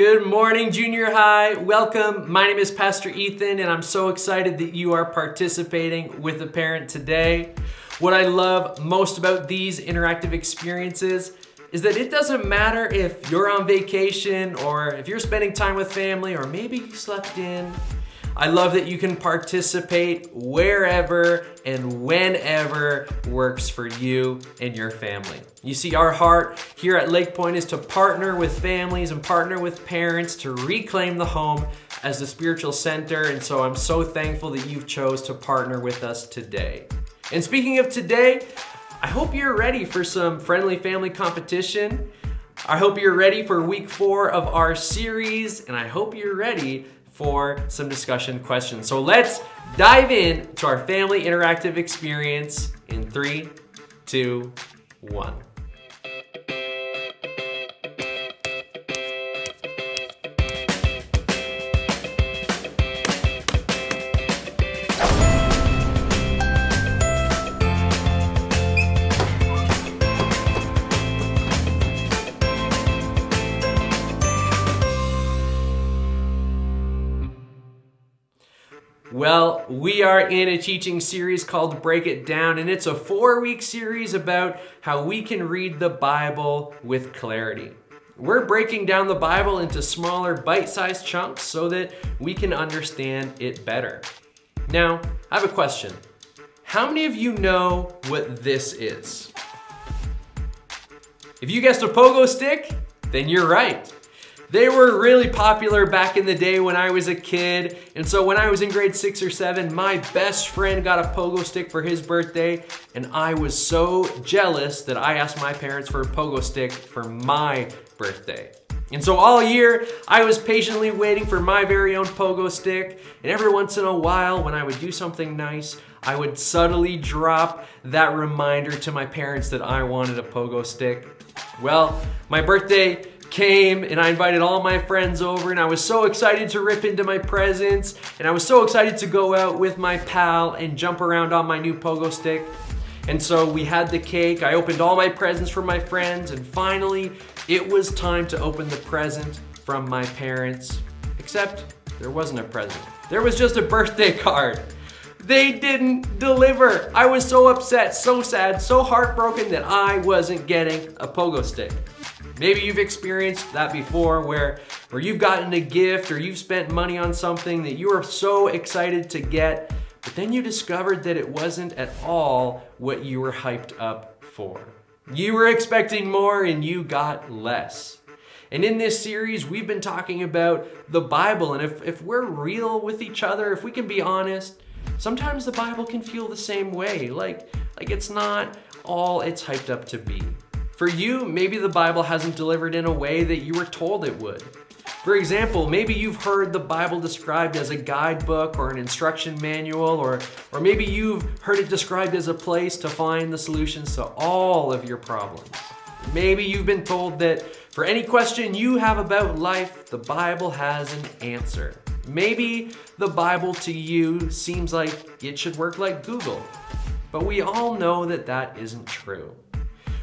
Good morning, junior high. Welcome. My name is Pastor Ethan, and I'm so excited that you are participating with a parent today. What I love most about these interactive experiences is that it doesn't matter if you're on vacation or if you're spending time with family or maybe you slept in. I love that you can participate wherever and whenever works for you and your family. You see, our heart here at LakePoint is to partner with families and partner with parents to reclaim the home as the spiritual center. And so I'm so thankful that you've chose to partner with us today. And speaking of today, I hope you're ready for some friendly family competition. I hope you're ready for week 4 of our series, and I hope you're ready for some discussion questions. So let's dive in to our family interactive experience in 3, 2, 1. Well, we are in a teaching series called Break It Down, and it's a 4-week series about how we can read the Bible with clarity. We're breaking down the Bible into smaller, bite-sized chunks so that we can understand it better. Now, I have a question. How many of you know what this is? If you guessed a pogo stick, then you're right. They were really popular back in the day when I was a kid. And so when I was in grade 6 or 7, my best friend got a pogo stick for his birthday. And I was so jealous that I asked my parents for a pogo stick for my birthday. And so all year, I was patiently waiting for my very own pogo stick. And every once in a while, when I would do something nice, I would subtly drop that reminder to my parents that I wanted a pogo stick. Well, my birthday came and I invited all my friends over, and I was so excited to rip into my presents, and I was so excited to go out with my pal and jump around on my new pogo stick. And so we had the cake, I opened all my presents from my friends, and finally it was time to open the present from my parents. Except there wasn't a present. There was just a birthday card. They didn't deliver. I was so upset, so sad, so heartbroken that I wasn't getting a pogo stick. Maybe you've experienced that before where you've gotten a gift or you've spent money on something that you were so excited to get, but then you discovered that it wasn't at all what you were hyped up for. You were expecting more and you got less. And in this series, we've been talking about the Bible, and if we're real with each other, if we can be honest, sometimes the Bible can feel the same way, like it's not all it's hyped up to be. For you, maybe the Bible hasn't delivered in a way that you were told it would. For example, maybe you've heard the Bible described as a guidebook or an instruction manual, or maybe you've heard it described as a place to find the solutions to all of your problems. Maybe you've been told that for any question you have about life, the Bible has an answer. Maybe the Bible to you seems like it should work like Google, but we all know that that isn't true.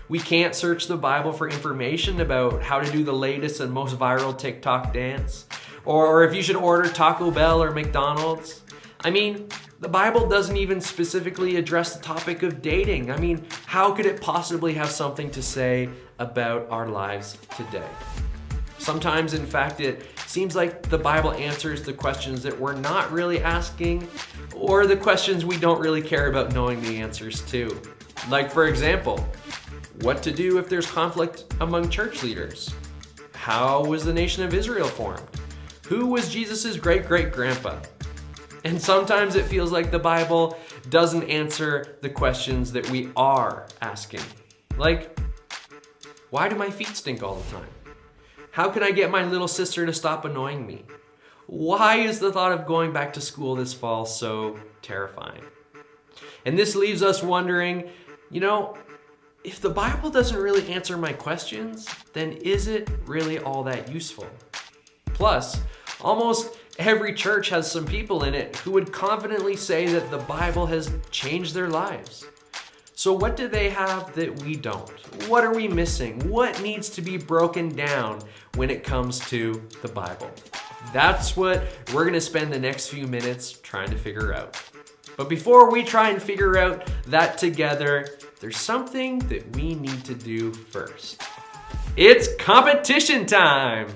We can't search the Bible for information about how to do the latest and most viral TikTok dance, or if you should order Taco Bell or McDonald's. I mean, the Bible doesn't even specifically address the topic of dating. I mean, how could it possibly have something to say about our lives today? Sometimes, in fact, it seems like the Bible answers the questions that we're not really asking, or the questions we don't really care about knowing the answers to. Like, for example, what to do if there's conflict among church leaders? How was the nation of Israel formed? Who was Jesus' great-great-grandpa? And sometimes it feels like the Bible doesn't answer the questions that we are asking. Like, why do my feet stink all the time? How can I get my little sister to stop annoying me? Why is the thought of going back to school this fall so terrifying? And this leaves us wondering, if the Bible doesn't really answer my questions, then is it really all that useful? Plus, almost every church has some people in it who would confidently say that the Bible has changed their lives. So what do they have that we don't? What are we missing? What needs to be broken down when it comes to the Bible? That's what we're gonna spend the next few minutes trying to figure out. But before we try and figure out that together, there's something that we need to do first. It's competition time!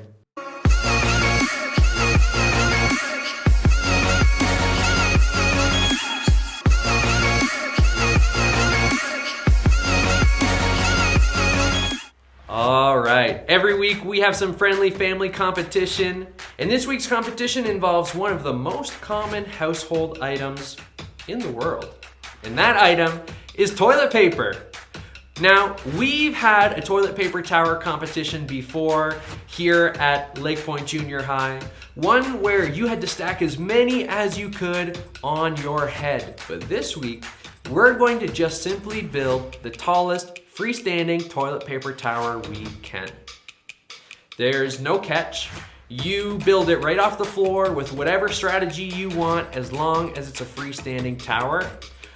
All right, every week we have some friendly family competition, and this week's competition involves one of the most common household items in the world, and that item is toilet paper. Now, we've had a toilet paper tower competition before here at LakePoint Junior High, one where you had to stack as many as you could on your head. But this week, we're going to just simply build the tallest freestanding toilet paper tower we can. There's no catch. You build it right off the floor with whatever strategy you want, as long as it's a freestanding tower.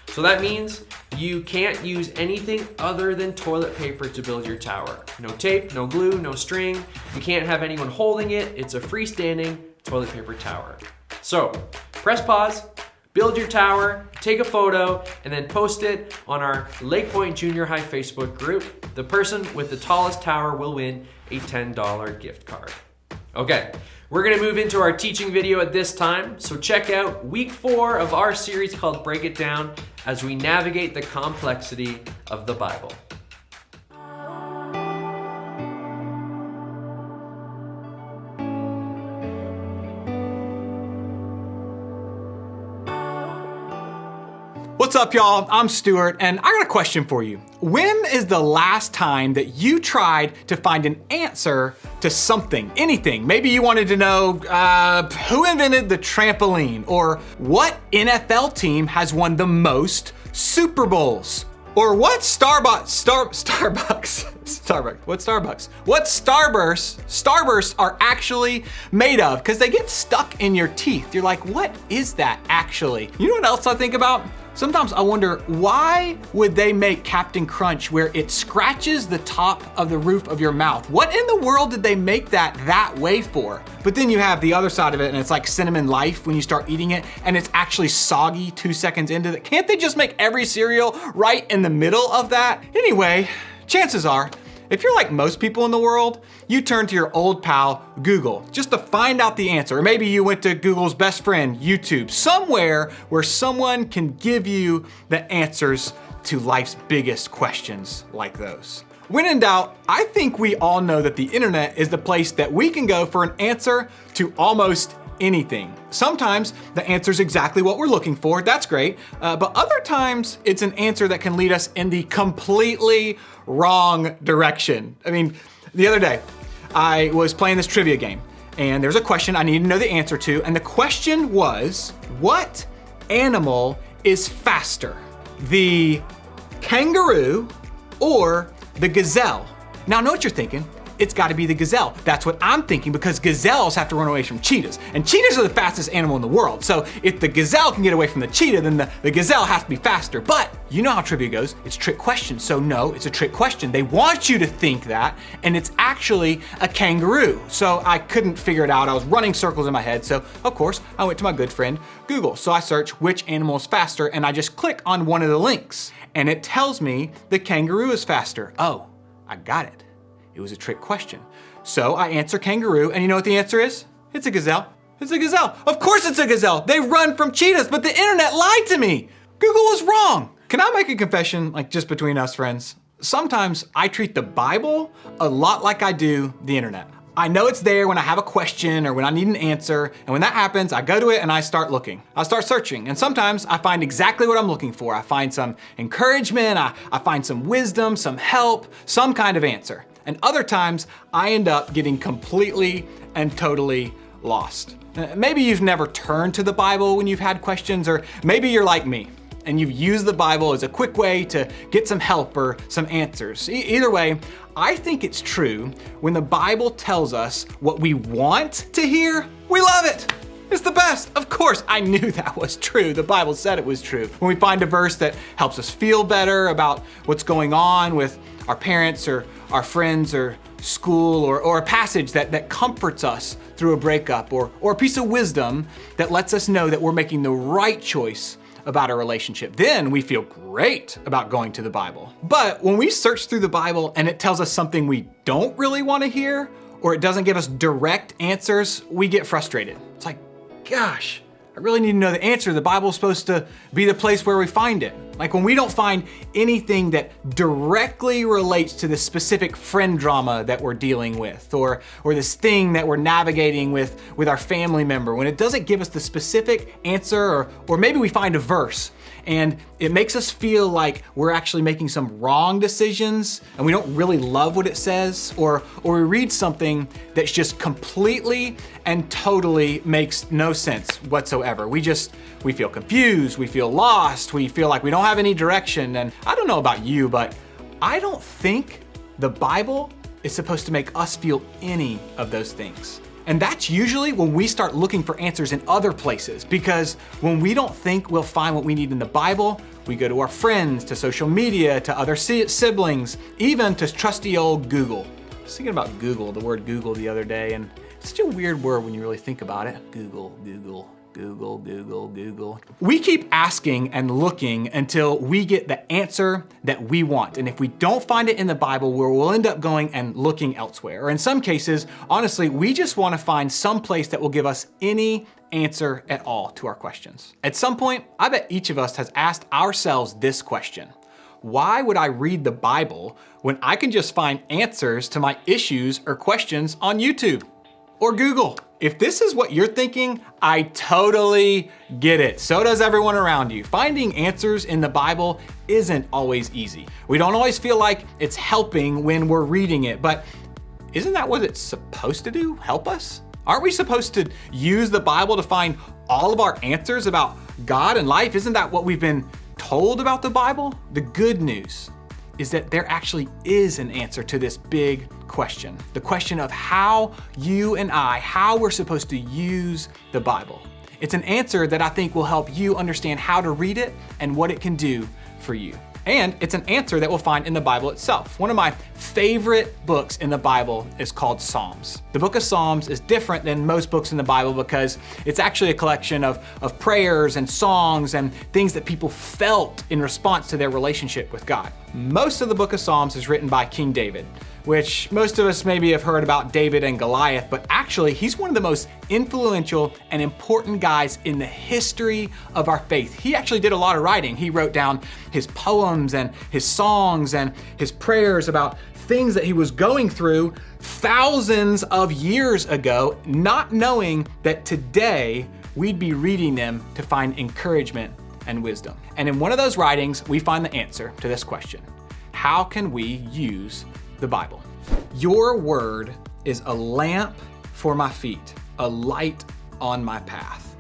So that means you can't use anything other than toilet paper to build your tower. No tape, no glue, no string. You can't have anyone holding it. It's a freestanding toilet paper tower. So press pause, build your tower, take a photo, and then post it on our LakePoint Junior High Facebook group. The person with the tallest tower will win a $10 gift card. Okay, we're gonna move into our teaching video at this time, so check out week 4 of our series called Break It Down as we navigate the complexity of the Bible. What's up, y'all? I'm Stuart, and I got a question for you. When is the last time that you tried to find an answer to something, anything? Maybe you wanted to know who invented the trampoline, or what NFL team has won the most Super Bowls, or what Starbursts are actually made of, because they get stuck in your teeth. You're like, what is that actually? You know what else I think about? Sometimes I wonder, why would they make Captain Crunch where it scratches the top of the roof of your mouth? What in the world did they make that way for? But then you have the other side of it, and it's like Cinnamon Life when you start eating it, and it's actually soggy 2 seconds into it. Can't they just make every cereal right in the middle of that? Anyway, chances are, if you're like most people in the world, you turn to your old pal, Google, just to find out the answer. Or maybe you went to Google's best friend, YouTube, somewhere where someone can give you the answers to life's biggest questions like those. When in doubt, I think we all know that the internet is the place that we can go for an answer to almost anything. Sometimes the answer is exactly what we're looking for, that's great, but other times it's an answer that can lead us in the completely wrong direction. I mean, the other day, I was playing this trivia game, and there's a question I needed to know the answer to, and the question was, what animal is faster, the kangaroo or the gazelle? Now I know what you're thinking. It's gotta be the gazelle. That's what I'm thinking, because gazelles have to run away from cheetahs. And cheetahs are the fastest animal in the world. So if the gazelle can get away from the cheetah, then the gazelle has to be faster. But you know how trivia goes, it's a trick question. So no, it's a trick question. They want you to think that, and it's actually a kangaroo. So I couldn't figure it out. I was running circles in my head. So of course, I went to my good friend, Google. So I search which animal is faster, and I just click on one of the links, and it tells me the kangaroo is faster. Oh, I got it. It was a trick question. So I answer kangaroo, and you know what the answer is? It's a gazelle. It's a gazelle. Of course it's a gazelle. They run from cheetahs, but the internet lied to me. Google was wrong. Can I make a confession, like just between us friends? Sometimes I treat the Bible a lot like I do the internet. I know it's there when I have a question or when I need an answer, and when that happens, I go to it and I start looking. I start searching, and sometimes I find exactly what I'm looking for. I find some encouragement, I find some wisdom, some help, some kind of answer. And other times, I end up getting completely and totally lost. Maybe you've never turned to the Bible when you've had questions, or maybe you're like me and you've used the Bible as a quick way to get some help or some answers. Either way, I think it's true when the Bible tells us what we want to hear, we love it. It's the best. Of course, I knew that was true. The Bible said it was true. When we find a verse that helps us feel better about what's going on with our parents or our friends or school, or a passage that comforts us through a breakup, or a piece of wisdom that lets us know that we're making the right choice about our relationship, then we feel great about going to the Bible. But when we search through the Bible and it tells us something we don't really want to hear, or it doesn't give us direct answers, we get frustrated. It's like, gosh, I really need to know the answer. The Bible's supposed to be the place where we find it. Like when we don't find anything that directly relates to the specific friend drama that we're dealing with, or this thing that we're navigating with our family member, when it doesn't give us the specific answer, or maybe we find a verse and it makes us feel like we're actually making some wrong decisions and we don't really love what it says, or we read something that's just completely and totally makes no sense whatsoever. We feel confused, we feel lost, we feel like we don't have any direction. And I don't know about you, but I don't think the Bible is supposed to make us feel any of those things. And that's usually when we start looking for answers in other places, because when we don't think we'll find what we need in the Bible, we go to our friends, to social media, to other siblings, even to trusty old Google. I was thinking about Google, the word Google, the other day, and it's such a weird word when you really think about it. Google, Google. Google, Google, Google. We keep asking and looking until we get the answer that we want. And if we don't find it in the Bible, we'll end up going and looking elsewhere. Or in some cases, honestly, we just want to find some place that will give us any answer at all to our questions. At some point, I bet each of us has asked ourselves this question: why would I read the Bible when I can just find answers to my issues or questions on YouTube or Google? If this is what you're thinking, I totally get it. So does everyone around you. Finding answers in the Bible isn't always easy. We don't always feel like it's helping when we're reading it, but isn't that what it's supposed to do? Help us? Aren't we supposed to use the Bible to find all of our answers about God and life? Isn't that what we've been told about the Bible? The good news is that there actually is an answer to this big question. The question of how you and how we're supposed to use the Bible. It's an answer that I think will help you understand how to read it and what it can do for you. And it's an answer that we'll find in the Bible itself. One of my favorite books in the Bible is called Psalms. The book of Psalms is different than most books in the Bible because it's actually a collection of prayers and songs and things that people felt in response to their relationship with God. Most of the book of Psalms is written by King David, which most of us maybe have heard about David and Goliath, but actually he's one of the most influential and important guys in the history of our faith. He actually did a lot of writing. He wrote down his poems and his songs and his prayers about things that he was going through thousands of years ago, not knowing that today we'd be reading them to find encouragement and wisdom. And in one of those writings, we find the answer to this question: how can we use the Bible? Your word is a lamp for my feet, a light on my path.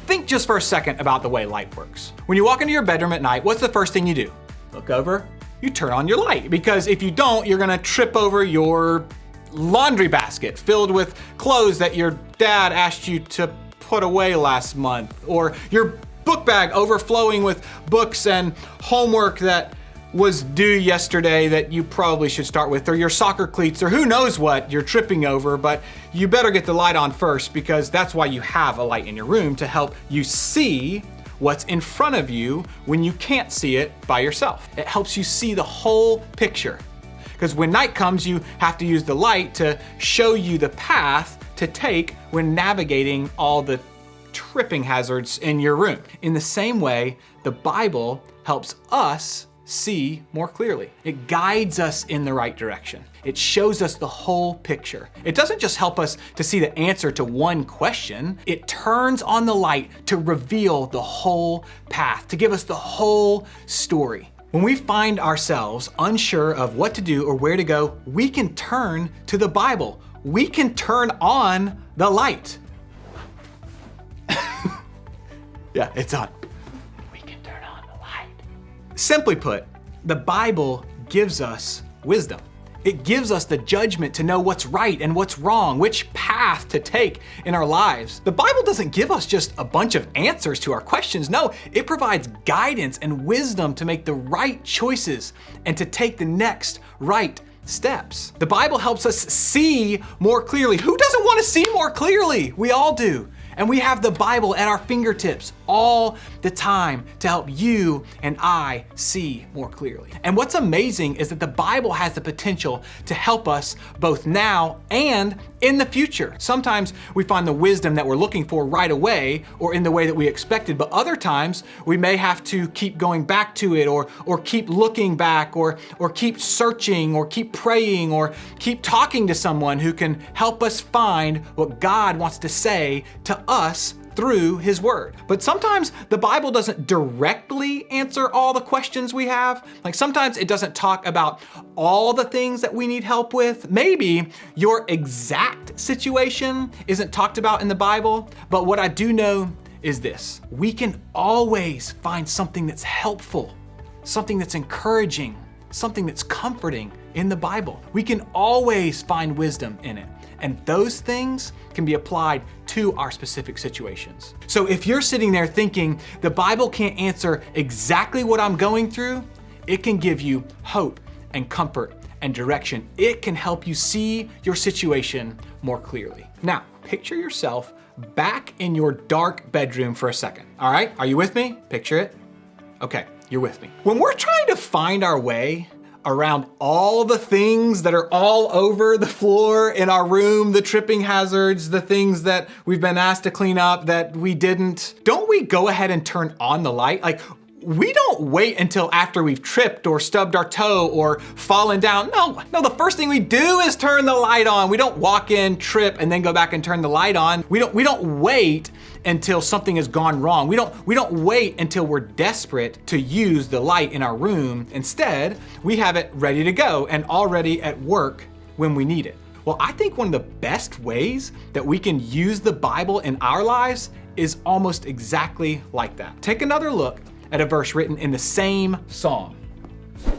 Think just for a second about the way light works. When you walk into your bedroom at night, what's the first thing you do? Look over, you turn on your light, because if you don't, you're gonna trip over your laundry basket filled with clothes that your dad asked you to put away last month, or your book bag overflowing with books and homework that was due yesterday that you probably should start with, or your soccer cleats, or who knows what you're tripping over, but you better get the light on first, because that's why you have a light in your room, to help you see what's in front of you when you can't see it by yourself. It helps you see the whole picture, because when night comes, you have to use the light to show you the path to take when navigating all the tripping hazards in your room. In the same way, the Bible helps us see more clearly. It guides us in the right direction. It shows us the whole picture. It doesn't just help us to see the answer to one question. It turns on the light to reveal the whole path, to give us the whole story. When we find ourselves unsure of what to do or where to go, we can turn to the Bible. We can turn on the light. Yeah, it's on. We can turn on the light. Simply put, the Bible gives us wisdom. It gives us the judgment to know what's right and what's wrong, which path to take in our lives. The Bible doesn't give us just a bunch of answers to our questions. No, it provides guidance and wisdom to make the right choices and to take the next right steps. The Bible helps us see more clearly. Who doesn't want to see more clearly? We all do. And we have the Bible at our fingertips all the time to help you and I see more clearly. And what's amazing is that the Bible has the potential to help us both now and in the future. Sometimes we find the wisdom that we're looking for right away or in the way that we expected, but other times we may have to keep going back to it or keep looking back or keep searching or keep praying or keep talking to someone who can help us find what God wants to say to us through His Word. But sometimes the Bible doesn't directly answer all the questions we have. Like sometimes it doesn't talk about all the things that we need help with. Maybe your exact situation isn't talked about in the Bible, but what I do know is this: we can always find something that's helpful, something that's encouraging, something that's comforting in the Bible. We can always find wisdom in it. And those things can be applied to our specific situations. So if you're sitting there thinking the Bible can't answer exactly what I'm going through, it can give you hope and comfort and direction. It can help you see your situation more clearly. Now, picture yourself back in your dark bedroom for a second. All right, are you with me? Picture it. Okay, you're with me. When we're trying to find our way around all the things that are all over the floor in our room, the tripping hazards, the things that we've been asked to clean up that we didn't, don't we go ahead and turn on the light? Like, we don't wait until after we've tripped or stubbed our toe or fallen down. No, the first thing we do is turn the light on. We don't walk in, trip, and then go back and turn the light on. We don't wait until something has gone wrong. We don't wait until we're desperate to use the light in our room. Instead, we have it ready to go and already at work when we need it. Well, I think one of the best ways that we can use the Bible in our lives is almost exactly like that. Take another look at a verse written in the same psalm.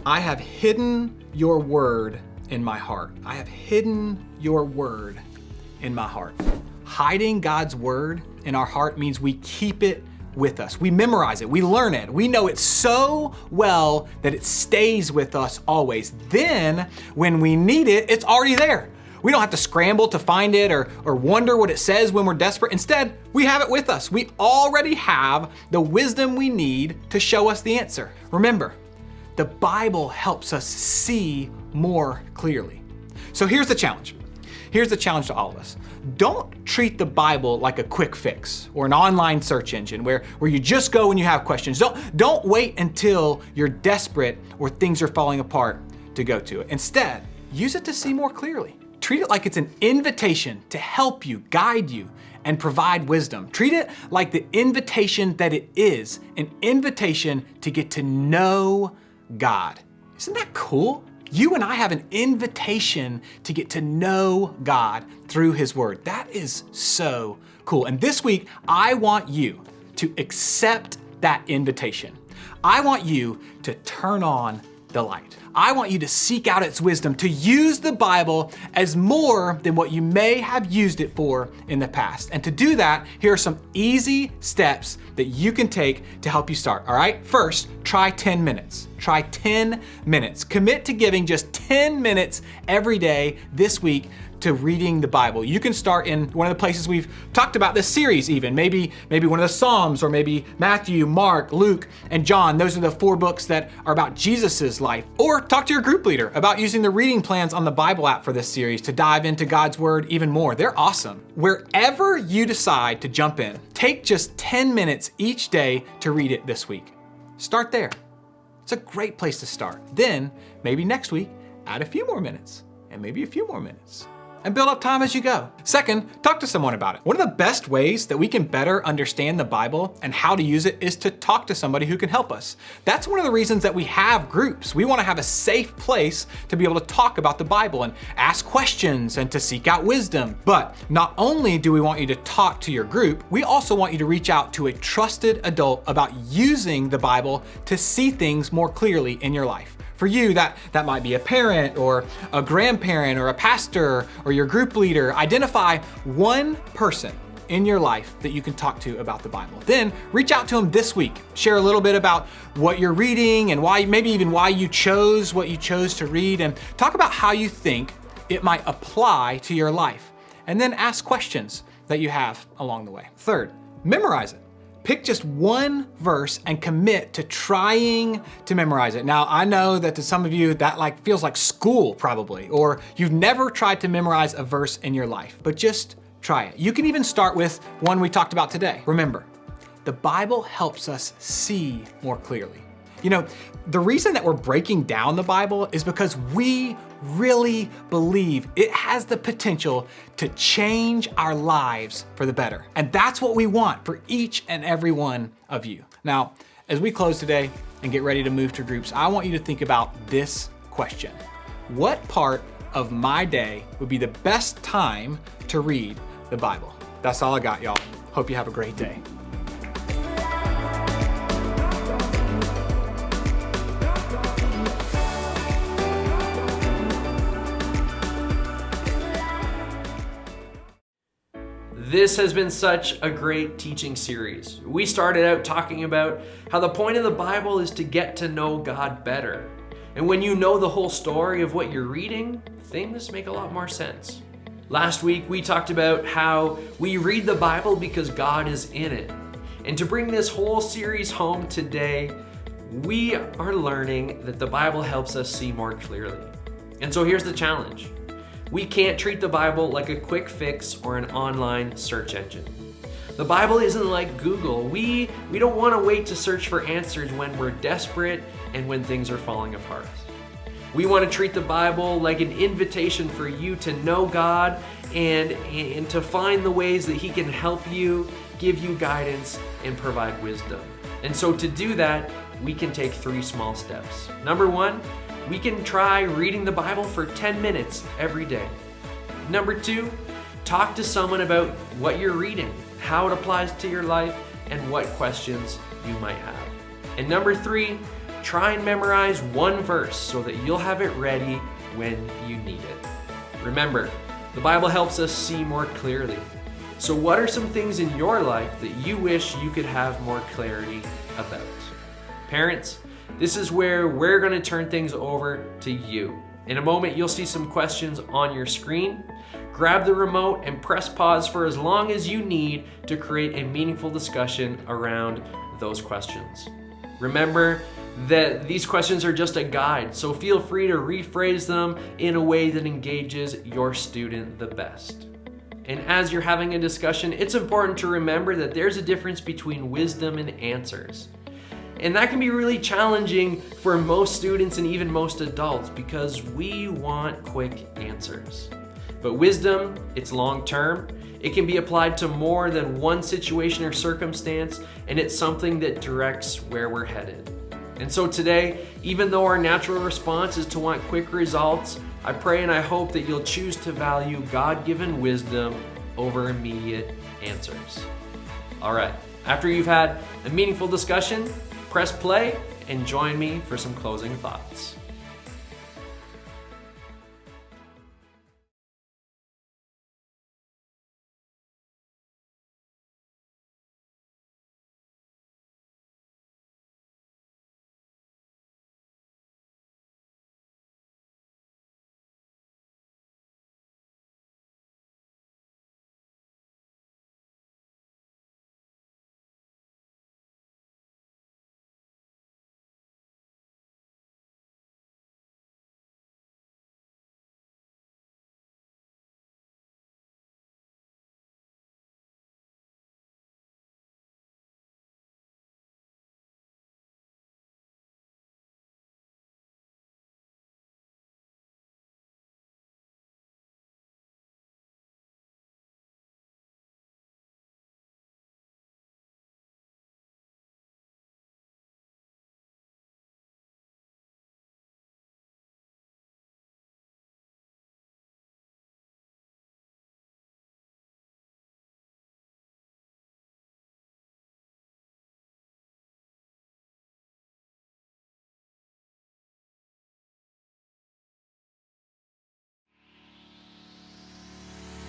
I have hidden your word in my heart. I have hidden your word in my heart. Hiding God's word in our heart means we keep it with us. We memorize it, we learn it, we know it so well that it stays with us always. Then when we need it, it's already there. We don't have to scramble to find it or wonder what it says when we're desperate. Instead, we have it with us. We already have the wisdom we need to show us the answer. Remember, the Bible helps us see more clearly. So here's the challenge. Here's the challenge to all of us. Don't treat the Bible like a quick fix or an online search engine where you just go when you have questions. Don't wait until you're desperate or things are falling apart to go to it. Instead, use it to see more clearly. Treat it like it's an invitation to help you, guide you, and provide wisdom. Treat it like the invitation that it is, an invitation to get to know God. Isn't that cool? You and I have an invitation to get to know God through His Word. That is so cool. And this week, I want you to accept that invitation. I want you to turn on the light. I want you to seek out its wisdom, to use the Bible as more than what you may have used it for in the past. And to do that, here are some easy steps that you can take to help you start, all right? First, try 10 minutes. Try 10 minutes. Commit to giving just 10 minutes every day this week to reading the Bible. You can start in one of the places we've talked about this series even, maybe one of the Psalms or maybe Matthew, Mark, Luke, and John. Those are the 4 books that are about Jesus's life. Or talk to your group leader about using the reading plans on the Bible app for this series to dive into God's Word even more. They're awesome. Wherever you decide to jump in, take just 10 minutes each day to read it this week. Start there. It's a great place to start. Then maybe next week, add a few more minutes and maybe a few more minutes, and build up time as you go. Second, talk to someone about it. One of the best ways that we can better understand the Bible and how to use it is to talk to somebody who can help us. That's one of the reasons that we have groups. We want to have a safe place to be able to talk about the Bible and ask questions and to seek out wisdom. But not only do we want you to talk to your group, we also want you to reach out to a trusted adult about using the Bible to see things more clearly in your life. For you, that might be a parent or a grandparent or a pastor or your group leader. Identify one person in your life that you can talk to about the Bible. Then reach out to them this week. Share a little bit about what you're reading and why, maybe even why you chose what you chose to read, and talk about how you think it might apply to your life. And then ask questions that you have along the way. Third, memorize it. Pick just one verse and commit to trying to memorize it. Now, I know that to some of you that feels like school probably, or you've never tried to memorize a verse in your life, but just try it. You can even start with one we talked about today. Remember, the Bible helps us see more clearly. You know, the reason that we're breaking down the Bible is because we really believe it has the potential to change our lives for the better. And that's what we want for each and every one of you. Now, as we close today and get ready to move to groups, I want you to think about this question. What part of my day would be the best time to read the Bible? That's all I got, y'all. Hope you have a great day. This has been such a great teaching series. We started out talking about how the point of the Bible is to get to know God better. And when you know the whole story of what you're reading, things make a lot more sense. Last week, we talked about how we read the Bible because God is in it. And to bring this whole series home today, we are learning that the Bible helps us see more clearly. And so here's the challenge. We can't treat the Bible like a quick fix or an online search engine. The Bible isn't like Google. We don't want to wait to search for answers when we're desperate and when things are falling apart. We want to treat the Bible like an invitation for you to know God and to find the ways that He can help you, give you guidance, and provide wisdom. And so to do that, we can take 3 small steps. Number 1, we can try reading the Bible for 10 minutes every day. Number 2, talk to someone about what you're reading, how it applies to your life, and what questions you might have. And number 3, try and memorize one verse so that you'll have it ready when you need it. Remember, the Bible helps us see more clearly. So what are some things in your life that you wish you could have more clarity about? Parents, this is where we're going to turn things over to you. In a moment, you'll see some questions on your screen. Grab the remote and press pause for as long as you need to create a meaningful discussion around those questions. Remember that these questions are just a guide, so feel free to rephrase them in a way that engages your student the best. And as you're having a discussion, it's important to remember that there's a difference between wisdom and answers. And that can be really challenging for most students and even most adults because we want quick answers. But wisdom, it's long term. It can be applied to more than one situation or circumstance, and it's something that directs where we're headed. And so today, even though our natural response is to want quick results, I pray and I hope that you'll choose to value God-given wisdom over immediate answers. All right, after you've had a meaningful discussion, press play and join me for some closing thoughts.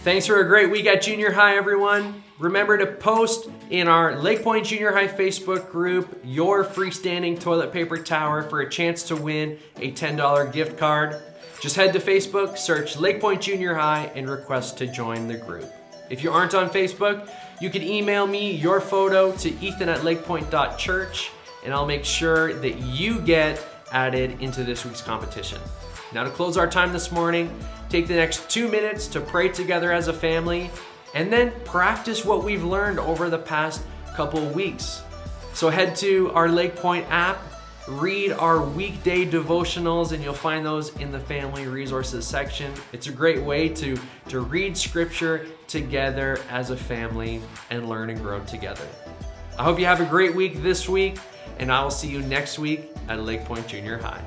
Thanks for a great week at junior high, everyone. Remember to post in our LakePoint Junior High Facebook group your freestanding toilet paper tower for a chance to win a $10 gift card. Just head to Facebook, search LakePoint Junior High, and request to join the group. If you aren't on Facebook, you can email me your photo to ethan@lakepoint.church, and I'll make sure that you get added into this week's competition. Now, to close our time this morning, take the next 2 minutes to pray together as a family, and then practice what we've learned over the past couple of weeks. So head to our LakePoint app, read our weekday devotionals, and you'll find those in the family resources section. It's a great way to read scripture together as a family and learn and grow together. I hope you have a great week this week, and I will see you next week at LakePoint Junior High.